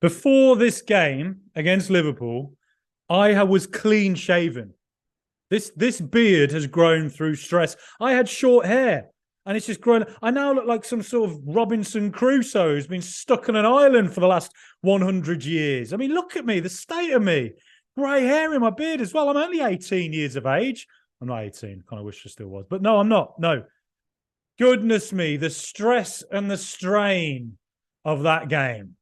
Before this game against Liverpool, I was clean shaven. This beard has grown through stress. I had short hair and it's just grown. I now look like some sort of Robinson Crusoe who's been stuck on an island for the last 100 years. I mean, look at me, the state of me. Grey hair in my beard as well. I'm only 18 years of age. I'm not 18. Kind of wish I still was. But no, I'm not. No. Goodness me, the stress and the strain of that game.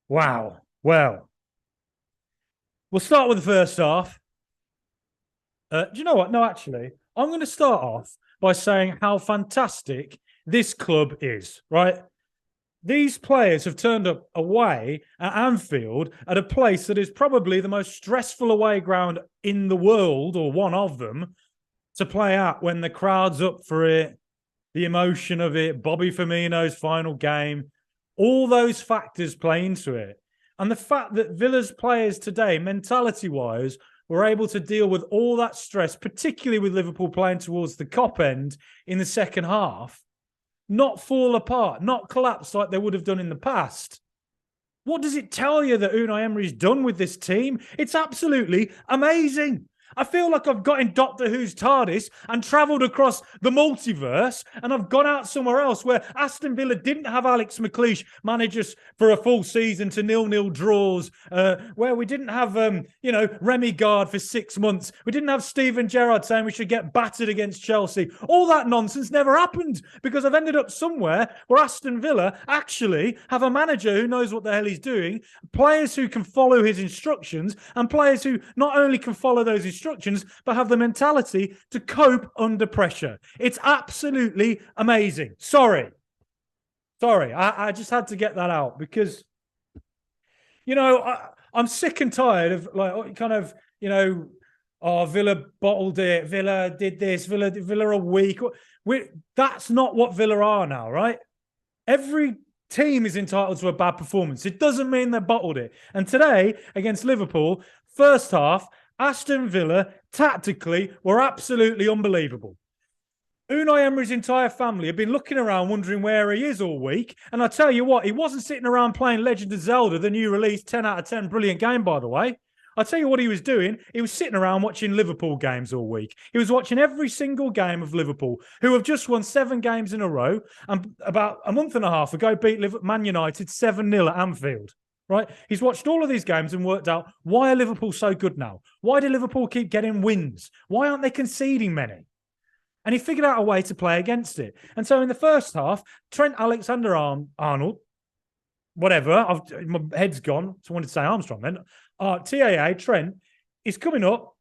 Wow. Well, we'll start with the first half. Do you know what? No, actually, I'm going to start off by saying how fantastic this club is, right? These players have turned up away at Anfield at a place that is probably the most stressful away ground in the world, or one of them, to play at when the crowd's up for it, the emotion of it, Bobby Firmino's final game, all those factors play into it. And the fact that Villa's players today, mentality-wise, were able to deal with all that stress, particularly with Liverpool playing towards the cop end in the second half, not fall apart, not collapse like they would have done in the past. What does it tell you that Unai Emery's done with this team? It's absolutely amazing. I feel like I've got in Doctor Who's TARDIS and travelled across the multiverse, and I've gone out somewhere else where Aston Villa didn't have Alex McLeish manage us for a full season to 0-0 draws, where we didn't have, Remy Gard for 6 months. We didn't have Steven Gerrard saying we should get battered against Chelsea. All that nonsense never happened because I've ended up somewhere where Aston Villa actually have a manager who knows what the hell he's doing, players who can follow his instructions, and players who not only can follow those instructions, but have the mentality to cope under pressure. It's absolutely amazing. Sorry. I just had to get that out because, I'm sick and tired of Villa bottled it. Villa did this. Villa are weak. That's not what Villa are now, right? Every team is entitled to a bad performance. It doesn't mean they bottled it. And today, against Liverpool, first half, Aston Villa, tactically, were absolutely unbelievable. Unai Emery's entire family have been looking around wondering where he is all week. And I tell you what, he wasn't sitting around playing Legend of Zelda, the new release, 10 out of 10, brilliant game, by the way. I tell you what he was doing. He was sitting around watching Liverpool games all week. He was watching every single game of Liverpool, who have just won 7 games in a row and about a month and a half ago beat Man United 7-0 at Anfield. Right? He's watched all of these games and worked out, why are Liverpool so good now? Why do Liverpool keep getting wins? Why aren't they conceding many? And he figured out a way to play against it. And so in the first half, Trent Alexander-Arnold, whatever, my head's gone, so I wanted to say Armstrong then. TAA, Trent, is coming up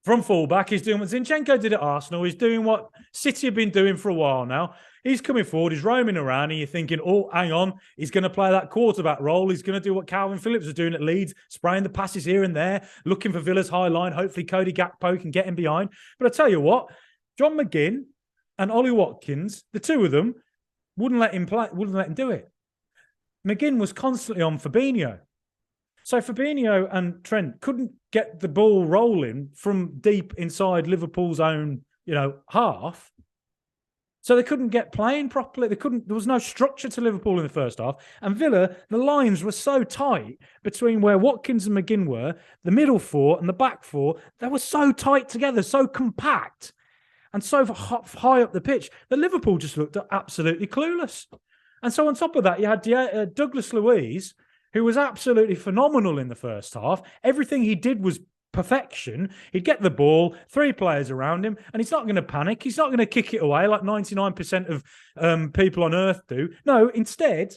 from fullback. He's doing what Zinchenko did at Arsenal. He's doing what City have been doing for a while now. He's coming forward, he's roaming around, and you're thinking, oh, hang on, he's going to play that quarterback role. He's going to do what Calvin Phillips was doing at Leeds, spraying the passes here and there, looking for Villa's high line. Hopefully Cody Gakpo can get him behind. But I tell you what, John McGinn and Ollie Watkins, the two of them, wouldn't let him do it. McGinn was constantly on Fabinho. So Fabinho and Trent couldn't get the ball rolling from deep inside Liverpool's own, half. So they couldn't get playing properly. There was no structure to Liverpool in the first half. And Villa, the lines were so tight between where Watkins and McGinn were, the middle four and the back four. They were so tight together, so compact and so high up the pitch that Liverpool just looked absolutely clueless. And so on top of that, you had Douglas Luiz, who was absolutely phenomenal in the first half. Everything he did was perfection. He'd get the ball, 3 players around him, and he's not going to panic. He's not going to kick it away like 99% of people on earth do. No, instead,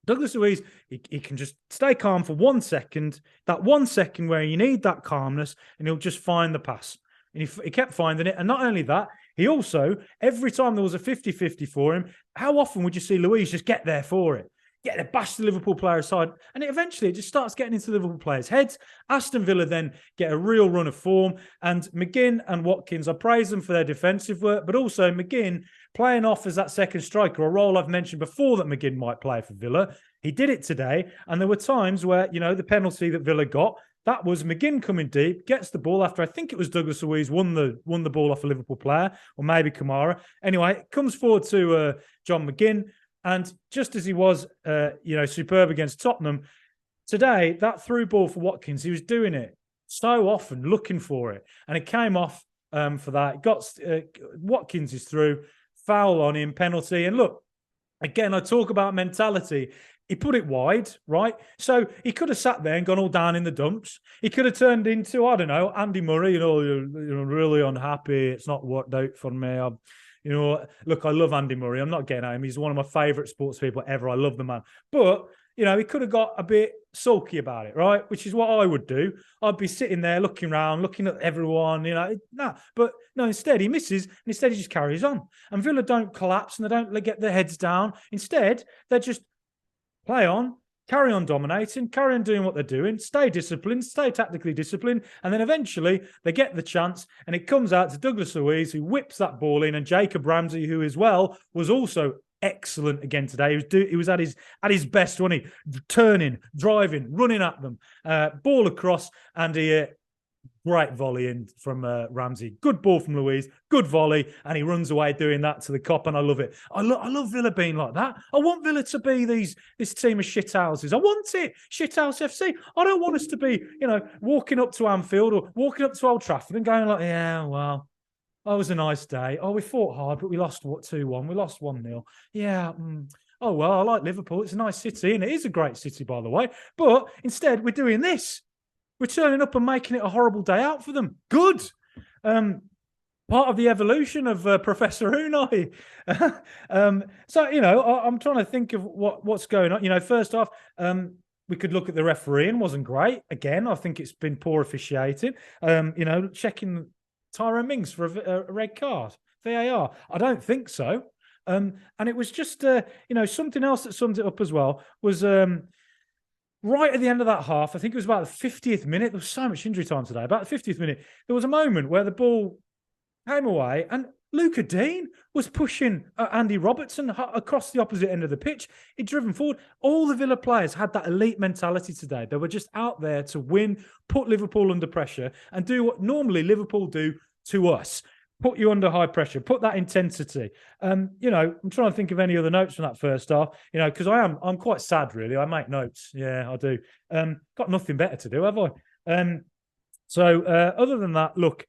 Douglas Luiz, he can just stay calm for 1 second, that 1 second where you need that calmness, and he'll just find the pass. And he kept finding it. And not only that, he also, every time there was a 50-50 for him, how often would you see Luiz just get there for it? Get there, bash the Liverpool player aside. And eventually it just starts getting into Liverpool players' heads. Aston Villa then get a real run of form. And McGinn and Watkins, I praise them for their defensive work, but also McGinn playing off as that second striker, a role I've mentioned before that McGinn might play for Villa. He did it today. And there were times where, the penalty that Villa got, that was McGinn coming deep, gets the ball after I think it was Douglas Luiz won the ball off a Liverpool player, or maybe Kamara. Anyway, comes forward to John McGinn, and just as he was, superb against Tottenham, Today, that through ball for Watkins, he was doing it so often, looking for it, and it came off for that. Got Watkins is through, foul on him, penalty, and look, again, I talk about mentality. He put it wide, right? So he could have sat there and gone all down in the dumps. He could have turned into, I don't know, Andy Murray, you're really unhappy. It's not worked out for me. Look, I love Andy Murray. I'm not getting at him. He's one of my favourite sports people ever. I love the man. But, he could have got a bit sulky about it, right? Which is what I would do. I'd be sitting there looking around, looking at everyone, But no, instead he misses, and instead he just carries on. And Villa don't collapse and they don't get their heads down. Instead, they just play on, carry on dominating, carry on doing what they're doing, stay disciplined, stay tactically disciplined, and then eventually they get the chance, and it comes out to Douglas Luiz, who whips that ball in, and Jacob Ramsey, who as well was also excellent again today. He was at his best, wasn't he? Turning, driving, running at them, ball across, and he great volley in from Ramsey. Good ball from Luiz. Good volley. And he runs away doing that to the cop. And I love it. I love Villa being like that. I want Villa to be this team of shithouses. I want it. Shithouse FC. I don't want us to be, walking up to Anfield or walking up to Old Trafford and going like, yeah, well, that was a nice day. Oh, we fought hard, but we lost 2-1. We lost 1-0. Yeah. Oh, well, I like Liverpool. It's a nice city. And it is a great city, by the way. But instead, we're doing this. We're turning up and making it a horrible day out for them. Good. Part of the evolution of Professor Unai. I'm trying to think of what's going on. First off, we could look at the refereeing. Wasn't great. Again, I think it's been poor officiating. Checking Tyrone Mings for a red card. VAR. I don't think so. And it was just, something else that summed it up as well was... right at the end of that half, I think it was about the 50th minute. There was so much injury time today. About the 50th minute, there was a moment where the ball came away and Luca Dean was pushing Andy Robertson across the opposite end of the pitch. He'd driven forward. All the Villa players had that elite mentality today. They were just out there to win, put Liverpool under pressure, and do what normally Liverpool do to us. Put you under high pressure, put that intensity. I'm trying to think of any other notes from that first half, because I'm quite sad, really. I make notes. Yeah, I do. Got nothing better to do, have I? Other than that, look,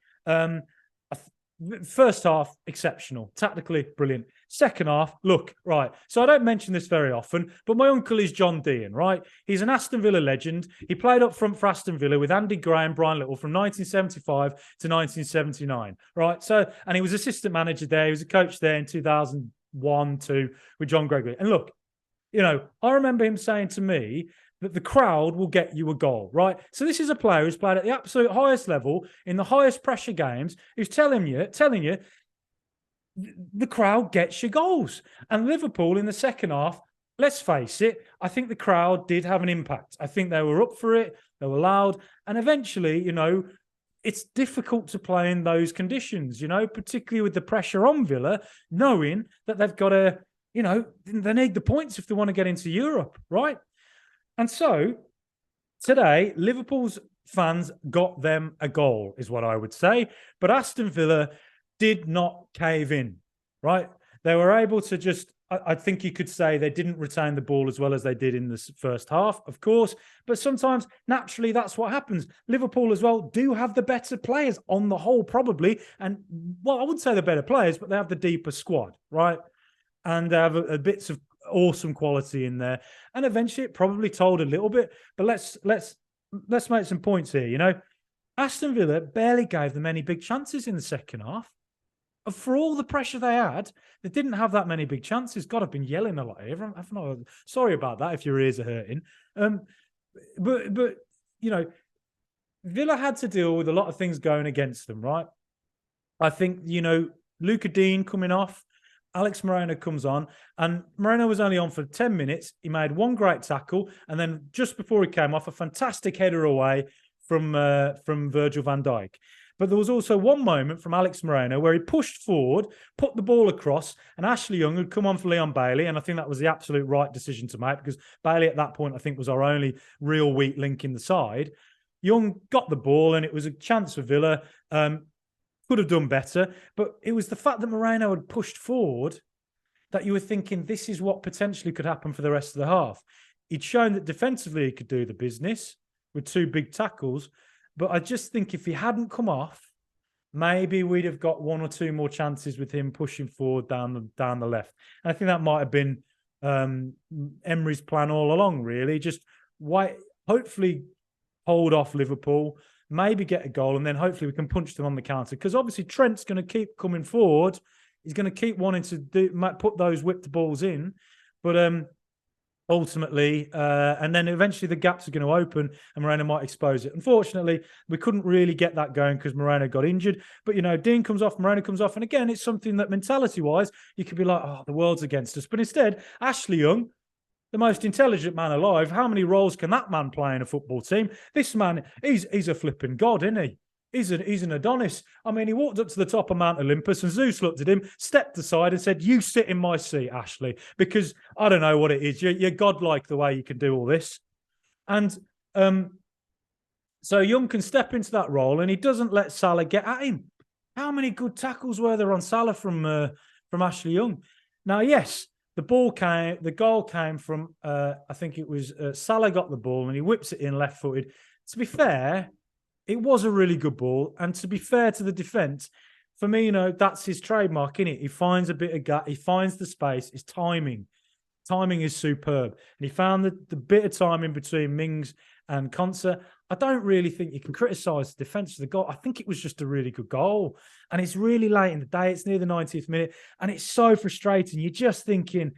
first half, exceptional. Tactically, brilliant. Second half, look, right. So I don't mention this very often, but my uncle is John Dean, right? He's an Aston Villa legend. He played up front for Aston Villa with Andy Gray and Brian Little from 1975 to 1979, right? So, and he was assistant manager there. He was a coach there in 2001-2 with John Gregory. And look, I remember him saying to me that the crowd will get you a goal, right? So this is a player who's played at the absolute highest level in the highest pressure games, who's telling you the crowd gets you goals. And Liverpool in the second half, let's face it, I think the crowd did have an impact. I think they were up for it, they were loud, and eventually, it's difficult to play in those conditions, particularly with the pressure on Villa, knowing that they've got to, they need the points if they want to get into Europe, right? And so today, Liverpool's fans got them a goal, is what I would say. But Aston Villa did not cave in, right? They were able to just, I think you could say they didn't retain the ball as well as they did in the first half, of course. But sometimes, naturally, that's what happens. Liverpool as well do have the better players on the whole, probably. And, well, I wouldn't say the better players, but they have the deeper squad, right? And they have a bits of awesome quality in there. And eventually it probably told a little bit. But let's make some points here, Aston Villa barely gave them any big chances in the second half. For all the pressure they had, they didn't have that many big chances. God, I've been yelling a lot here. Sorry about that if your ears are hurting. But Villa had to deal with a lot of things going against them, right? I think, Luca Dean coming off, Alex Moreno comes on, and Moreno was only on for 10 minutes. He made one great tackle, and then just before he came off, a fantastic header away from Virgil van Dijk. But there was also one moment from Alex Moreno where he pushed forward, put the ball across, and Ashley Young had come on for Leon Bailey. And I think that was the absolute right decision to make, because Bailey at that point, I think, was our only real weak link in the side. Young got the ball, and it was a chance for Villa. Could have done better. But it was the fact that Moreno had pushed forward that you were thinking this is what potentially could happen for the rest of the half. he'd shown that defensively he could do the business with 2 big tackles. But I just think if he hadn't come off, maybe we'd have got 1 or 2 more chances with him pushing forward down the left. And I think that might have been Emery's plan all along, really. Just hopefully hold off Liverpool, maybe get a goal, and then hopefully we can punch them on the counter. Because obviously Trent's going to keep coming forward. He's going to keep wanting to put those whipped balls in. But ultimately, and then eventually the gaps are going to open and Moreno might expose it. Unfortunately, we couldn't really get that going because Moreno got injured. But, Dean comes off, Moreno comes off. And again, it's something that mentality-wise, you could be like, oh, the world's against us. But instead, Ashley Young, the most intelligent man alive, how many roles can that man play in a football team? This man, he's a flipping god, isn't he? He's an Adonis. I mean, he walked up to the top of Mount Olympus and Zeus looked at him, stepped aside and said, you sit in my seat, Ashley, because I don't know what it is. You're godlike the way you can do all this. And so Young can step into that role and he doesn't let Salah get at him. How many good tackles were there on Salah from Ashley Young? Now, yes, the goal came from, I think it was Salah got the ball and he whips it in left-footed. To be fair, it was a really good ball. And to be fair to the defence, for me, that's his trademark, isn't it? He finds a bit of gap. He finds the space. His timing. Timing is superb. And he found the bit of timing between Mings and Konsa. I don't really think you can criticise the defence of the goal. I think it was just a really good goal. And it's really late in the day. It's near the 90th minute. And it's so frustrating. You're just thinking,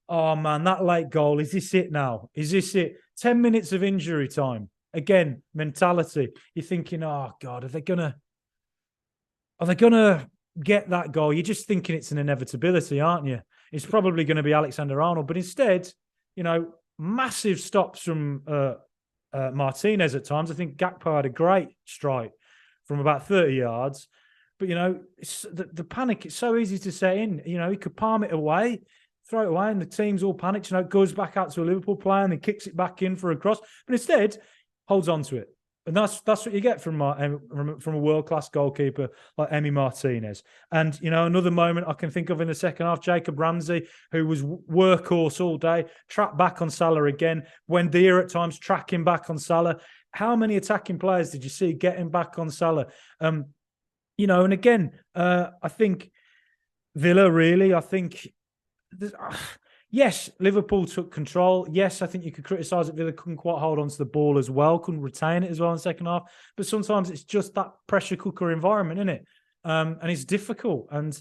oh, man, that late goal, is this it now? Is this it? 10 minutes of injury time. Again, mentality. You're thinking, oh God, are they gonna get that goal? You're just thinking it's an inevitability, aren't you? It's probably going to be Alexander-Arnold, but instead, massive stops from Martinez at times. I think Gakpo had a great strike from about 30 yards, but it's the panic. It's so easy to set in. He could palm it away, throw it away, and the team's all panicked. It goes back out to a Liverpool player and then kicks it back in for a cross, but instead holds on to it. And that's what you get from a world-class goalkeeper like Emi Martinez. And, another moment I can think of in the second half, Jacob Ramsey, who was workhorse all day, tracked back on Salah again. Wendia at times tracking back on Salah. How many attacking players did you see getting back on Salah? And again, I think Villa really, yes, Liverpool took control. Yes, I think you could criticise that Villa couldn't quite hold on to the ball as well, couldn't retain it as well in the second half. But sometimes it's just that pressure cooker environment, isn't it? And it's difficult. And,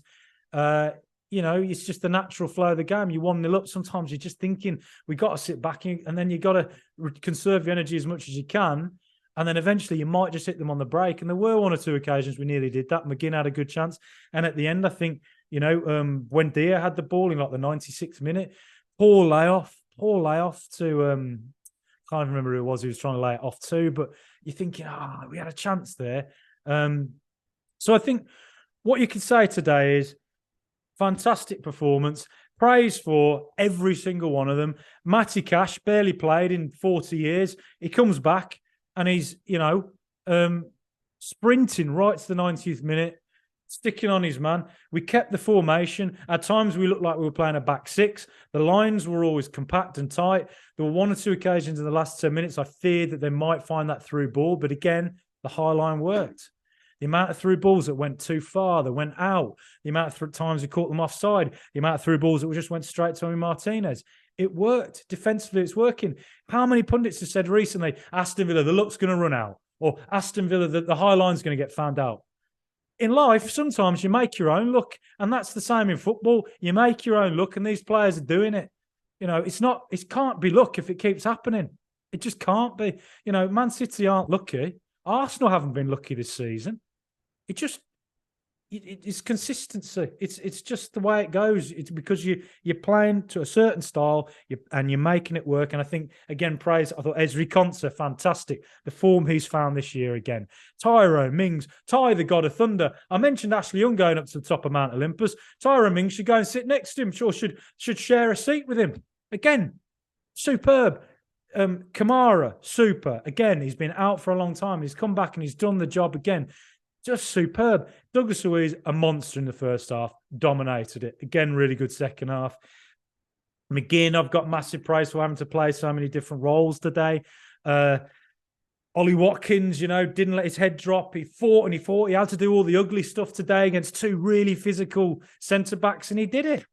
it's just the natural flow of the game. You 1-0 up. Sometimes you're just thinking, we got to sit back and then you got to conserve your energy as much as you can. And then eventually you might just hit them on the break. And there were 1 or 2 occasions we nearly did that. McGinn had a good chance. And at the end, I think, when Dia had the ball in like the 96th minute, poor layoff to can't even remember who it was who was trying to lay it off to, but you're thinking, we had a chance there. So I think what you can say today is fantastic performance. Praise for every single one of them. Matty Cash barely played in 40 years. He comes back and he's, sprinting right to the 90th minute. Sticking on his man. We kept the formation. At times, we looked like we were playing a back six. The lines were always compact and tight. There were 1 or 2 occasions in the last 10 minutes I feared that they might find that through ball. But again, the high line worked. The amount of through balls that went too far, that went out. The amount of times we caught them offside. The amount of through balls that just went straight to Emi Martinez. It worked. Defensively, it's working. How many pundits have said recently, Aston Villa, the luck's going to run out. Or Aston Villa, the high line's going to get found out. In life, sometimes you make your own luck, and that's the same in football. You make your own luck, and these players are doing it. It can't be luck if it keeps happening. It just can't be. Man City aren't lucky. Arsenal haven't been lucky this season. It's consistency. It's just the way it goes. It's because you're playing to a certain style and you're making it work. And I think, again, praise. I thought Ezri Konsa, fantastic. The form he's found this year again. Tyrone Mings, Ty, the God of Thunder. I mentioned Ashley Young going up to the top of Mount Olympus. Tyrone Mings should go and sit next to him. Sure, should share a seat with him. Again, superb. Kamara, super. Again, he's been out for a long time. He's come back and he's done the job again. Just superb. Douglas Luiz, a monster in the first half, dominated it. Again, really good second half. McGinn, I've got massive praise for having to play so many different roles today. Ollie Watkins, didn't let his head drop. He fought and he fought. He had to do all the ugly stuff today against two really physical centre-backs, and he did it.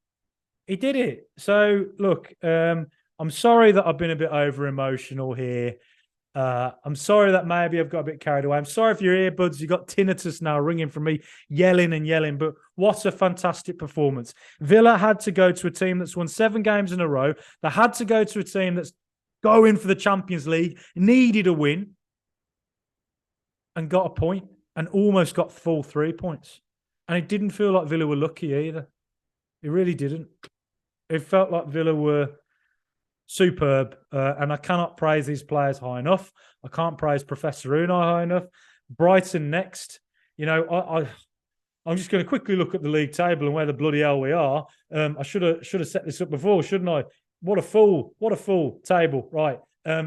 He did it. So, look, I'm sorry that I've been a bit over-emotional here. I'm sorry that maybe I've got a bit carried away. I'm sorry if your earbuds, you got tinnitus now ringing from me, yelling and yelling, but what a fantastic performance. Villa had to go to a team that's won 7 games in a row. They had to go to a team that's going for the Champions League, needed a win, and got a point, and almost got full 3 points. And it didn't feel like Villa were lucky either. It really didn't. It felt like Villa were superb, and I cannot praise these players high enough. I can't praise Professor Unai high enough. Brighton next. I'm just going to quickly look at the league table and where the bloody hell we are. I should have set this up before, shouldn't I? What a fool table. Right.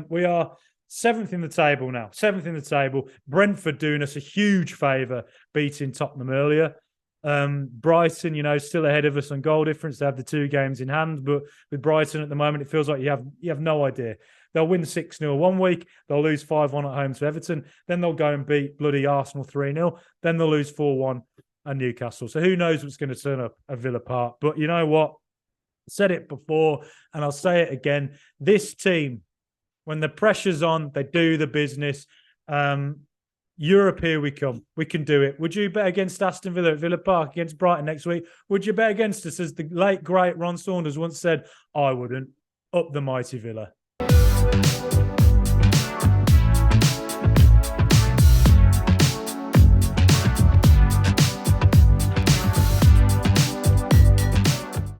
We are 7th in the table now. 7th in the table. Brentford doing us a huge favour, beating Tottenham earlier. Brighton, still ahead of us on goal difference. They have the 2 games in hand, but with Brighton at the moment, it feels like you have no idea. They'll win 6-0 one week, they'll lose 5-1 at home to Everton, then they'll go and beat bloody Arsenal 3-0, then they'll lose 4-1 at Newcastle. So who knows what's going to turn up at Villa Park? But you know what? I said it before, and I'll say it again. This team, when the pressure's on, they do the business. Europe, here we come. We can do it. Would you bet against Aston Villa at Villa Park against Brighton next week? Would you bet against us? As the late, great Ron Saunders once said, I wouldn't. Up the mighty Villa.